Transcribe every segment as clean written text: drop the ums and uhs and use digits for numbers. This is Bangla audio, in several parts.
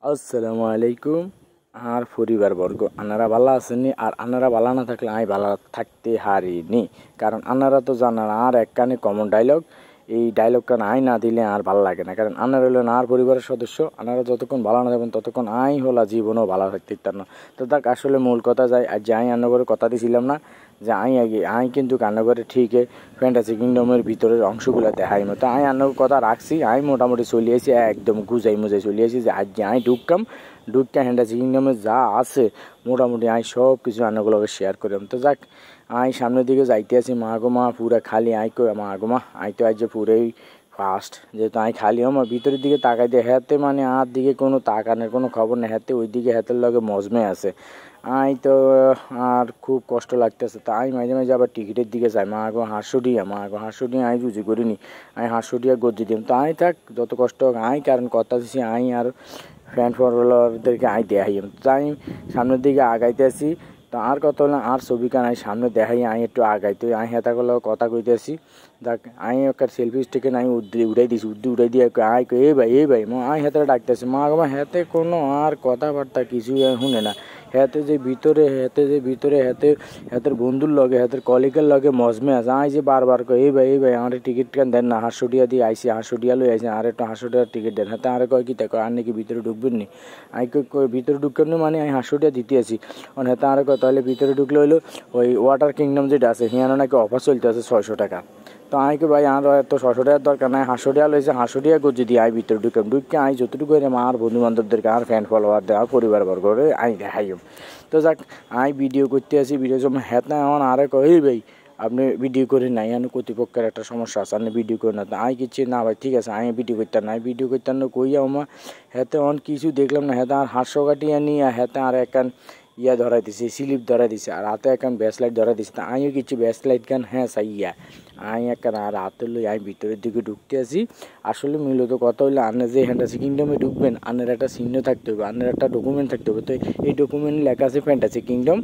আসসালামু আলাইকুম। আর পরিবারবর্গ আনারা ভালো আছেননি? আর আনারা ভালো না থাকলে আমি ভালো থাকতে হারিনি, কারণ আনারা তো জানান আর একখানে কমন ডায়লগ। এই ডায়লগটা আই না দিলে আর ভালো লাগে না, কারণ আনারা হলেন আর পরিবারের সদস্য। আনারা যতক্ষণ ভালো না থাকবেন ততক্ষণ আই হলা জীবনও ভালো থাকতে পারতাম না। তো দেখ আসলে মূল কথা যায়, আর যে আই আন্নগরে কথা দিয়েছিলাম না যে আই কিন্তু কান্নগরে ঠিক ফ্যান্টাসি কিংডমের ভিতরের অংশগুলো দেখাই মতো আই আন্নগর কথা রাখছি। আমি মোটামুটি চলিয়েছি একদম গুজাই মুজাই চলিয়েছি যে আজ যে আই ঢুককাম ফ্যান্টাসি কিংডমে যা আছে মোটামুটি আই সব কিছু আন্নগুলোকে শেয়ার করলাম। তো যাক আই সামনের দিকে যাইতে আছি। মা গো মা পুরা খালি আই কই মা গো মা আই তো আজ যে পুরাই ফার্স্ট যেহেতু আই খালি আমার ভিতরের দিকে তাকাই দিয়ে হাতে মানে আর দিকে কোনো তাকানোর কোনো খবর নেই, হাতে ওই দিকে হাতের লগে মজমে আছে। আই তো আর খুব কষ্ট লাগতেছে। তা আমি মাঝে মাঝে আবার টিকিটের দিকে যাই। মা গো হাঁসুডিয়া আই বুঝি করিনি, আমি হাঁসুডিয়া গজ্জি দিম। তো আই থাক যত কষ্ট হোক আই, কারণ কথা দিছি আই আর ফ্যান ফলোয়ারদেরকে আই দেখাই। তো আমি সামনের দিকে আগাইতে আসি। তো আর কত হলো আর ছবি কান আমি সামনে দেখাই আই একটু আগাইতে আই হেতাগুলো কথা কইতে আসি। দেখ আই একটা সেলফি স্টিকে আমি উড়াই দিছি, উড়াই দিয়ে আই এ ভাই আই হেতারে ডাকতেছি। মা গো মা হেতে কোনো আর কথাবার্তা কিছুই শুনে না। হেতে যে ভিতরে হেতের বন্ধুর লগে হেতের কলিগের লগে মজমে আছে। আই যে বারবার কই এই ভাই আমার টিকিট কেন দেন না, হাঁসুডিয়া দিয়ে আইসি, হাঁসুডিয়া লই আইসি, আর একটু হাঁসুডিয়ার টিকিট দেন। হাতে আর কয় কি তা কয় আর নাকি ভিতরে ঢুকবেন নি। আই কই ভিতরে ঢুকবেন না মানে আমি হাঁসুডিয়া দিতে আছি। হেতে আর কয় তাহলে ভিতরে ঢুকলে হইলো ওই ওয়াটার কিংডম যেটা আছে হিয়ানো নাকি অফার চলতে আছে 600 টাকা। তো আইকে ভাই আর এত 600 টাকার দরকার নাই, হাঁসুডিয়া লইছে হাঁসুডিয়া গজ্জি দিয়ে আই ভিতরে ঢুকে আই যতটুকু আর বন্ধু বান্ধবদেরকে আর ফ্যান ফলোয়ারদের আর পরিবার বর্গরে আই দেখাই। তো যাক আই ভিডিও করতে আসি, ভিডিও সময় হ্যাঁ না আমার আরে কই ভাই আপনি ভিডিও করে নাই, আমি কর্তৃপক্ষের একটা সমস্যা আছে আপনি ভিডিও করে না। তো আই কিচ্ছি না ভাই ঠিক আছে আমি ভিডিও করতাম না, ভিডিও করতাম না কইয়া আমার হেতে অন কিছু দেখলাম না। হেতে আর হাঁসশো কাটিয়া নিয়ে হেতে আর একখান ইয়া ধরাই দিছে, স্লিপ ধরাই দিছে, আর হাতে একখান ব্যাসলাইট ধরাই দিছে। তা আমিও কিছু ব্যাসলাইট গান হ্যাঁ চাইয়া আই একখান আর হাতে লই আমি ভিতরের দিকে ঢুকতে আসি। আসলে মূলত কথা হইলে আপনি যে ফ্যান্টাসি কিংডমে ঢুকবেন আপনার একটা চিহ্ন থাকতে হবে, আপনার একটা ডকুমেন্ট থাকতে হবে। তো এই ডকুমেন্ট লেখা আছে ফ্যান্টাসি কিংডম।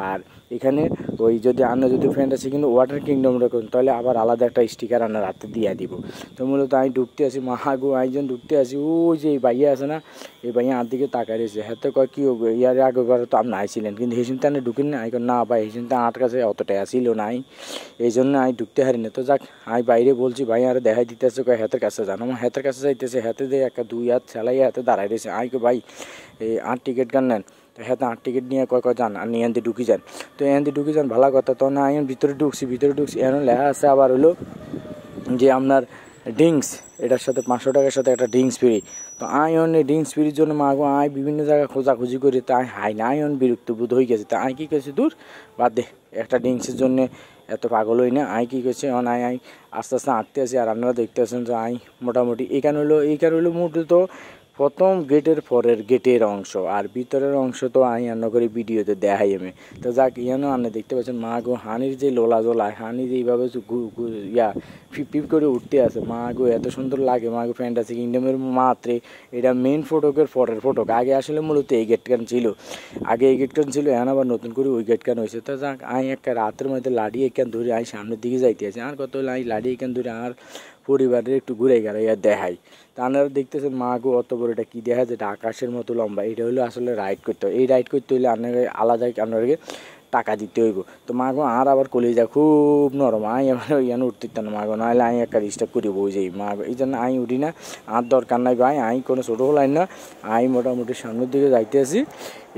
আর এখানে ওই যদি আপনি যদি ফ্যান্টাসি কিংডম ওয়াটার কিংডম রাখেন তাহলে আবার আলাদা একটা স্টিকার আপনার হাতে দিয়ে দিব। তো মূলত আমি ঢুকতে আসি, মাহাগো আইজন ঢুকতে আসি। ওই যে এই ভাইয়া আছে না, এই ভাইয়া আর দিকে তাকাই রয়েছে। হাতে কয় কী হবে ইয়ার আগেবার তো আপনি আইছিলেন কিন্তু হেসিন তো ঢুকেন না। আইকন না ভাই হেসিন তো আট কাছে অতটাই আসিল নাই, এই জন্য আমি ঢুকতে হারি না। তো যাক আমি বাইরে বলছি ভাই আর দেখাই দিতেছে কয় হাতের কাছে যান। আমার হাতের কাছে যাইতেছে, হাতে দিয়ে একটা দুই হাত চালাই হাতে দাঁড়াই রয়েছে। আইকে ভাই এই 8 টিকিট গান নেন। তো হ্যাঁ 8 টিকিট নিয়ে কয় যান আর নিয়ে এনতে ঢুকি যান। তো এনতে ঢুকি যান ভালো কথা। তো না আমি ভিতরে ঢুকছি এখন লেখা আছে আবার হলো যে আপনার ড্রিঙ্কস এটার সাথে 500 টাকার সাথে একটা ড্রিঙ্কস ফ্রি। তো আইন এই ড্রিঙ্কস ফ্রির জন্য মাগো আই বিভিন্ন জায়গায় খোঁজাখুঁজি করি। তো হাই না আইন বিরক্ত বোধ হয়ে গেছে। তা আই কী করছি দূর বাদ দে, একটা ড্রিঙ্কসের জন্য এত পাগল হই না। আই কী করছে আই আস্তে আস্তে আঁকতে আসি। আর আপনারা দেখতে আসেন যে আই মোটামুটি এইখানে হলো মূলত প্রথম গেটের পরের গেটের অংশ, আর ভিতরের অংশ তো আই রান্না করে ভিডিওতে দেখাই আমি। তো যাক ইয়ানো আপনি দেখতে পাচ্ছেন মা গো হানির যে লোলা জোলা হানি যে এইভাবে ইয়া ফিপ করে উঠতে আছে। মা গো এত সুন্দর লাগে। মা গো ফ্যান্টাসি কিংডমের মাত্রে এটা মেন ফটোকের পরের ফটোক। আগে আসলে মূলত এই গেটখান ছিল, এখন আবার নতুন করে ওই গেটখান হয়েছে। তো যাক আই একটা রাতের মধ্যে লাড়ি এখান ধরে আই সামনের দিকে যাইতে আছে। আর কত হলো আই লাড়ি এখান ধরে আর পরিবারের একটু ঘুরে গেড়াইয়া দেখাই। তা আপনারা দেখতেছেন মা গো অত বড় এটা কী দেখা যেটা আকাশের মতো লম্বা। এটা হলো আসলে রাইড করতে হয়। এই রাইড করতে হলে আপনাকে আলাদা আপনাকে টাকা দিতে হইব। তো মা গো আর আবার কলিজা খুব নরম। আই এবার ইয়ানো উঠতে না মা গো, নাহলে আমি একটা ডিস্টার্ব করি বই যাই মা গো। এই জন্য আই উঠি না, আর দরকার নাই ভাই। আই কোনো ছোটো হলাই না, আই মোটামুটি সামনের দিকে যাইতে আসি।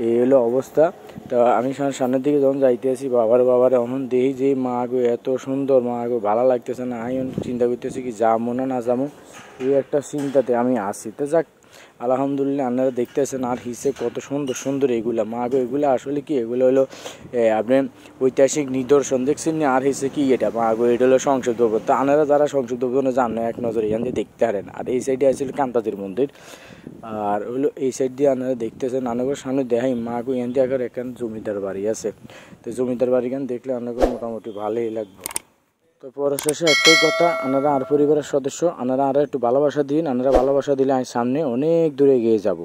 এই হলো অবস্থা। তো আমি সামনের দিকে যখন যাইতে আসি বাবার এমন দেখি যে মা গো এত সুন্দর। মা গো ভালো লাগতেছে না। আমি চিন্তা করতেছি কি যাবো না যাবো, এই একটা চিন্তাতে আমি আসি। তো যাক আলহামদুলিল্লাহ আপনারা দেখতেছেন আর হিসেবে কত সুন্দর সুন্দর এগুলা। মা গো এগুলো আসলে কি এগুলো হলো আপনি ঐতিহাসিক নিদর্শন দেখছেন না। আর হিসেবে কি এটা মা গো এটা হলো সংসদ ভবন। তো আপনারা যারা সংসদ ভবনে যান না এক নজরে এখান দিয়ে দেখতে পারেন। আর এই সাইডে আসলে কান্তাজির মন্দির, আর হলো এই সাইড দিয়ে আপনারা দেখতেছেন। আপনাদের সামনে দেখাই মা গো এখান দিয়ে আগে এখান জমিদার বাড়ি আছে। তো জমিদার বাড়ি গান দেখলে আপনাদের মোটামুটি ভালোই লাগবে। তো পরিশেষে একটাই কথা, আপনারা আর পরিবারের সদস্য, আপনারা আরও একটু ভালোবাসা দিন। আপনারা ভালোবাসা দিলে আমি সামনে অনেক দূরে এগিয়ে যাব।